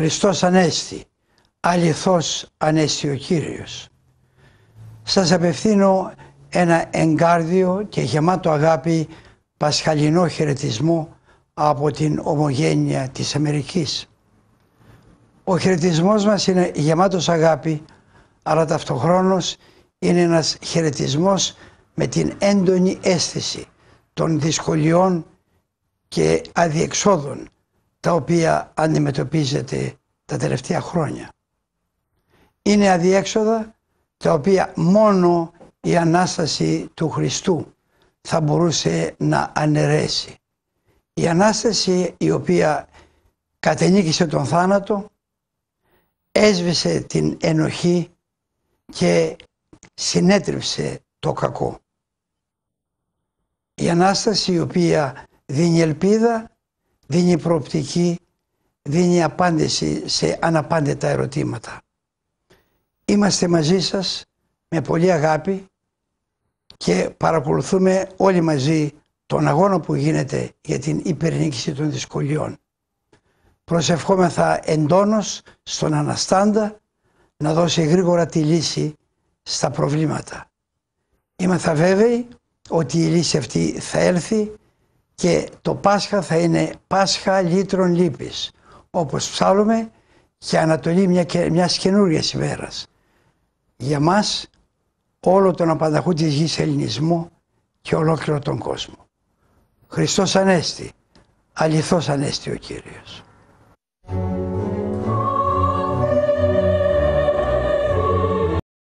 Χριστός Ανέστη, αληθώς Ανέστη ο Κύριος. Σας απευθύνω ένα εγκάρδιο και γεμάτο αγάπη πασχαλινό χαιρετισμό από την ομογένεια της Αμερικής. Ο χαιρετισμός μας είναι γεμάτος αγάπη, αλλά ταυτοχρόνως είναι ένας χαιρετισμός με την έντονη αίσθηση των δυσκολιών και αδιεξόδων τα οποία αντιμετωπίζετε τα τελευταία χρόνια. Είναι αδιέξοδα τα οποία μόνο η Ανάσταση του Χριστού θα μπορούσε να αναιρέσει. Η Ανάσταση η οποία κατενίκησε τον θάνατο, έσβησε την ενοχή και συνέτριψε το κακό. Η Ανάσταση η οποία δίνει ελπίδα, δίνει προοπτική, δίνει απάντηση σε αναπάντητα ερωτήματα. Είμαστε μαζί σας με πολύ αγάπη και παρακολουθούμε όλοι μαζί τον αγώνα που γίνεται για την υπερνίκηση των δυσκολιών. Προσευχόμεθα εντόνως στον Αναστάντα να δώσει γρήγορα τη λύση στα προβλήματα. Είμαστε βέβαιοι ότι η λύση αυτή θα έλθει και το Πάσχα θα είναι Πάσχα λύτρων λύπης, όπως ψάλλουμε, και ανατολή μιας καινούργιας ημέρας. Για μας, όλο τον απανταχού της γης ελληνισμό και ολόκληρο τον κόσμο. Χριστός Ανέστη, αληθώς Ανέστη ο Κύριος.